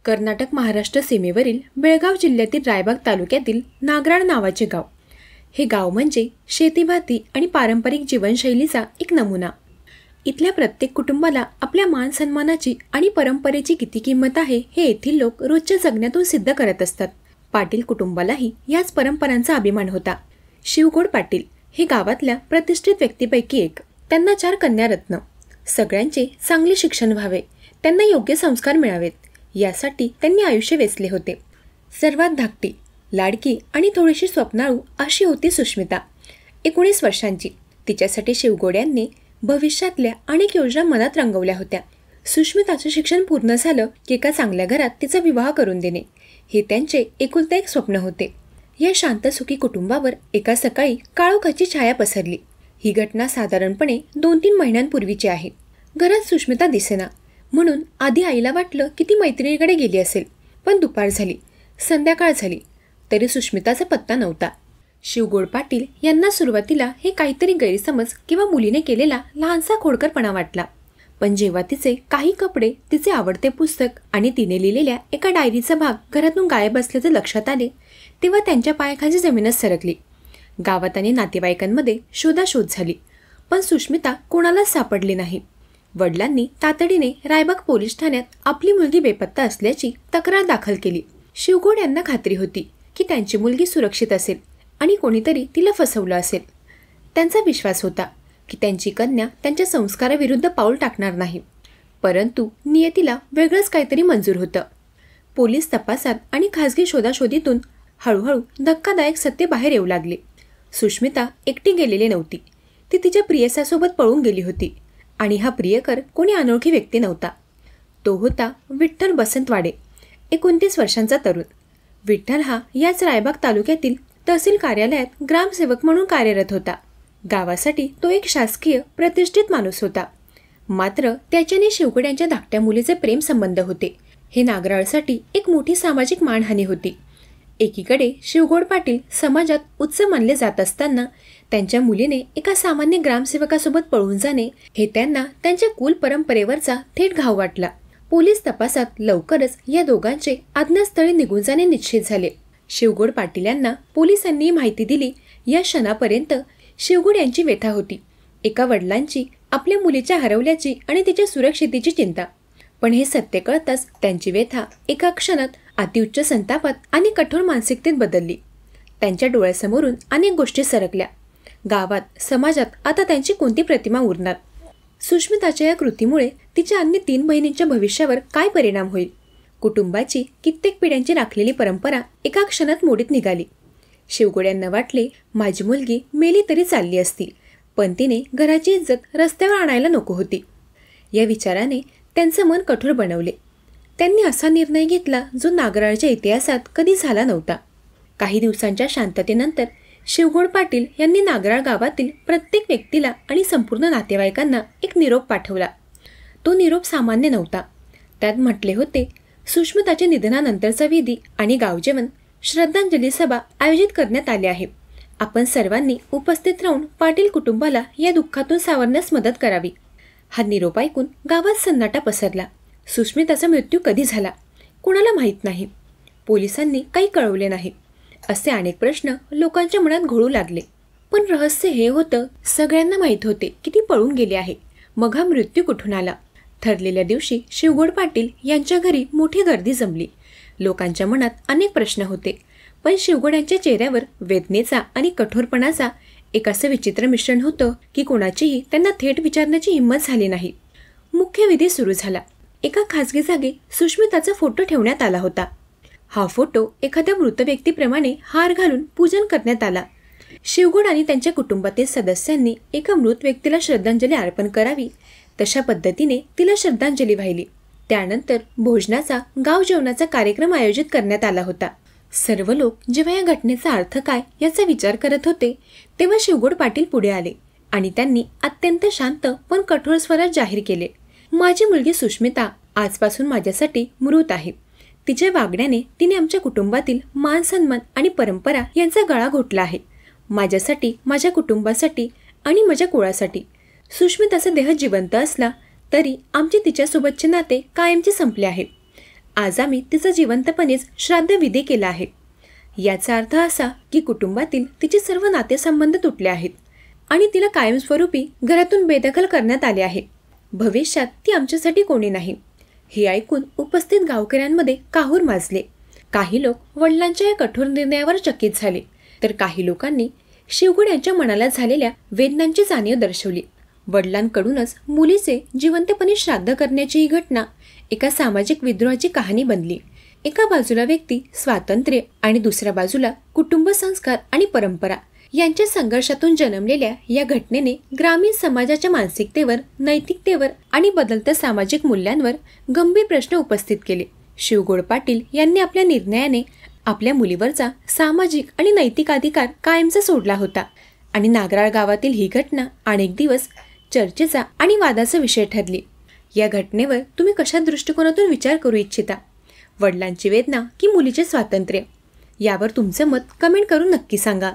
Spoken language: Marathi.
कर्नाटक महाराष्ट्र सीमेवरील बेळगाव जिल्ह्यातील रायबाग तालुक्यातील नागराळ नावाचे गाव. हे गाव म्हणजे शेतीभाती आणि पारंपरिक जीवनशैलीचा एक नमुना. इथल्या प्रत्येक कुटुंबाला आपल्या मान सन्मानाची आणि परंपरेची किती किंमत आहे हे येथील लोक रोजच्या जगण्यातून सिद्ध करत असतात. पाटील कुटुंबालाही याच परंपरांचा अभिमान होता. शिवगोड पाटील हे गावातल्या प्रतिष्ठित व्यक्तीपैकी एक. त्यांना 4 कन्यारत्न. सगळ्यांचे चांगले शिक्षण व्हावे, त्यांना योग्य संस्कार मिळावेत यासाठी त्यांनी आयुष्य वेचले होते. सर्वात धाकटी, लाडकी आणि थोडीशी स्वप्नाळू अशी होती सुष्मिता. 19 वर्षांची. तिच्यासाठी शिवगोड यांनी भविष्यातल्या अनेक योजना मनात रंगवल्या होत्या. सुष्मिताचं शिक्षण पूर्ण झालं की एका चांगल्या घरात तिचा विवाह करून देणे हे त्यांचे एकुलते एक स्वप्न होते. या शांतसुखी कुटुंबावर एका सकाळी काळोखाची छाया पसरली. ही घटना साधारणपणे 2-3 महिन्यांपूर्वीची आहे. घरात सुष्मिता दिसेना म्हणून आधी आईला वाटलं की ती मैत्रिणीकडे गेली असेल. पण दुपार झाली, संध्याकाळ झाली तरी सुष्मिताचा पत्ता नव्हता. शिवगोड पाटील यांना सुरुवातीला हे काहीतरी गैरसमज किंवा मुलीने केलेला लहानसा खोडकरपणा वाटला. पण जेव्हा तिचे काही कपडे, तिचे आवडते पुस्तक आणि तिने लिहिलेल्या एका डायरीचा भाग घरातून गायब असल्याचे लक्षात आले तेव्हा त्यांच्या पायाखाली जमीनच सरकली. गावात आणि नातेवाईकांमध्ये शोधाशोध झाली पण सुष्मिता कोणालाच सापडली नाही. वडिलांनी तातडीने रायबाग पोलीस ठाण्यात आपली मुलगी बेपत्ता असल्याची तक्रार दाखल केली. शिवगोड यांना खात्री होती की त्यांची मुलगी सुरक्षित असेल आणि कोणीतरी तिला फसवलं असेल. त्यांचा विश्वास होता की त्यांची कन्या त्यांच्या संस्काराविरुद्ध पाऊल टाकणार नाही. परंतु नियतीला वेगळंच काहीतरी मंजूर होतं. पोलीस तपासात आणि खासगी शोधाशोधीतून हळूहळू धक्कादायक सत्य बाहेर येऊ लागले. सुष्मिता एकटी गेलेली नव्हती. ती तिच्या प्रियसासोबत पळून गेली होती आणि हा प्रियकर कोणी अनोळखी व्यक्ती नव्हता. तो होता विठ्ठल बसंतवाडे, 29 वर्षांचा तरुण. विठ्ठल हा याच रायबाग तालुक्यातील तहसील कार्यालयात ग्रामसेवक म्हणून कार्यरत होता. गावासाठी तो एक शासकीय प्रतिष्ठित माणूस होता. मात्र त्याच्याने शिवगोड यांच्या धाकट्या मुलीचे प्रेम संबंध होते. हे नागराळसाठी एक मोठी सामाजिक मानहानी होती. एकीकडे शिवगोड पाटील समाजात उच्च मानले जात असताना त्यांच्या मुलीने एका सामान्य ग्रामसेवकासोबत पळून जाणे हे त्यांना त्यांच्या कुल परंपरेवरचा थेट घाव वाटला. पोलीस तपासात लवकरच या दोघांचे अज्ञातस्थळी निघून जाणे निश्चित झाले. शिवगोड पाटील यांना पोलिसांनी माहिती दिली या क्षणापर्यंत शिवगोड यांची व्यथा होती. एका वडिलांची आपल्या मुलीच्या हरवल्याची आणि तिच्या सुरक्षितेची चिंता. पण हे सत्य कळताच त्यांची व्यथा एका क्षणात अतिउच्च संतापात आणि कठोर मानसिकतेत बदलली. त्यांच्या डोळ्यासमोरून अनेक गोष्टी सरकल्या. गावात, समाजात आता त्यांची कोणती प्रतिमा उरणार? सुष्मिताच्या या कृतीमुळे तिच्या अन्य 3 बहिणींच्या भविष्यावर काय परिणाम होईल? कुटुंबाची कित्येक पिढ्यांची राखलेली परंपरा एका क्षणात मोडीत निघाली. शिवगोड यांना वाटले माझी मुलगी मेली तरी चालली असती, पण तिने घराची इज्जत रस्त्यावर आणायला नको होती. या विचाराने त्यांचं मन कठोर बनवले. त्यांनी असा निर्णय घेतला जो नागराळच्या इतिहासात कधी झाला नव्हता. काही दिवसांच्या शांततेनंतर शिवगोड पाटील यांनी नागराळ गावातील प्रत्येक व्यक्तीला आणि संपूर्ण नातेवाईकांना एक निरोप पाठवला. तो निरोप सामान्य नव्हता. त्यात म्हटले होते सुष्मिताच्या निधनानंतरचा विधी आणि गावजेवण श्रद्धांजली सभा आयोजित करण्यात आली आहे. आपण सर्वांनी उपस्थित राहून पाटील कुटुंबाला या दुःखातून सावरण्यास मदत करावी. हा निरोप ऐकून गावात सन्नाटा पसरला. सुष्मिताचा मृत्यू कधी झाला कुणाला माहीत नाही. पोलिसांनी काही कळवले नाही. असे अनेक प्रश्न लोकांच्या मनात घोळू लागले. पण रहस्य हे होतं सगळ्यांना माहीत होते की ती पळून गेली आहे. मग हा मृत्यू कुठून आला? ठरलेल्या दिवशी शिवगोड पाटील यांच्या घरी मोठी गर्दी जमली. लोकांच्या मनात अनेक प्रश्न होते. पण शिवगोड यांच्या चेहऱ्यावर वेदनेचा आणि कठोरपणाचा एक असं विचित्र मिश्रण होतं की कोणाचीही त्यांना थेट विचारण्याची हिंमत झाली नाही. मुख्य विधी सुरू झाला. एका खासगी जागी सुष्मिताचा फोटो ठेवण्यात आला होता. हा फोटो एखाद्या मृत व्यक्तीप्रमाणे हार घालून पूजन करण्यात आला. शिवगोड आणि त्यांच्या कुटुंबातील सदस्यांनी एका मृत व्यक्तीला श्रद्धांजली अर्पण करावी तशा पद्धतीने तिला श्रद्धांजली वाहिली. त्यानंतर भोजनाचा, गाव जेवणाचा कार्यक्रम आयोजित करण्यात आला होता. सर्व लोक जेव्हा या घटनेचा अर्थ काय याचा विचार करत होते तेव्हा शिवगोड पाटील पुढे आले आणि त्यांनी अत्यंत शांत पण कठोर स्वरात जाहीर केले, माझी मुलगी सुष्मिता आजपासून माझ्यासाठी मृत आहे. तिच्या वागण्याने तिने आमच्या कुटुंबातील मान सन्मान आणि परंपरा यांचा गळा घोटला आहे. माझ्यासाठी, माझ्या कुटुंबासाठी आणि माझ्या कुळासाठी सुष्मिताचा देह जिवंत असला तरी आमचे तिच्यासोबतचे नाते कायमचे संपले आहे. आज आम्ही तिचा जिवंतपणेच श्राद्धविधी केला आहे. याचा अर्थ असा की कुटुंबातील तिचे सर्व नातेसंबंध तुटले आहेत आणि तिला कायमस्वरूपी घरातून बेदखल करण्यात आले आहे. भविष्यात ती आमच्यासाठी कोणी नाही. हे ऐकून उपस्थित गावकऱ्यांमध्ये काहूर माजले. काही लोक वडिलांच्या या कठोर निर्णयावर चकित झाले, तर काही लोकांनी शिवगड यांच्या मनाला झालेल्या वेदनांची जाणीव दर्शवली. वडिलांकडूनच मुलीचे जिवंतपणे श्राद्ध करण्याची ही घटना एका सामाजिक विद्रोहाची कहाणी बनली. एका बाजूला व्यक्ती स्वातंत्र्य आणि दुसऱ्या बाजूला कुटुंब संस्कार आणि परंपरा यांच्या संघर्षातून जन्मलेल्या या घटनेने ग्रामीण समाजाच्या मानसिकतेवर, नैतिकतेवर आणि बदलत्या सामाजिक मूल्यांवर गंभीर प्रश्न उपस्थित केले. शिवगोड पाटील यांनी आपल्या निर्णयाने आपल्या मुलीवरचा सामाजिक आणि नैतिक अधिकार कायमचा सोडला होता आणि नागराळ गावातील ही घटना अनेक दिवस चर्चेचा आणि वादाचा विषय ठरली. या घटनेवर तुम्ही कशा दृष्टिकोनातून विचार करू इच्छिता? वडिलांची वेदना की मुलीचे स्वातंत्र्य? यावर तुमचं मत कमेंट करून नक्की सांगा.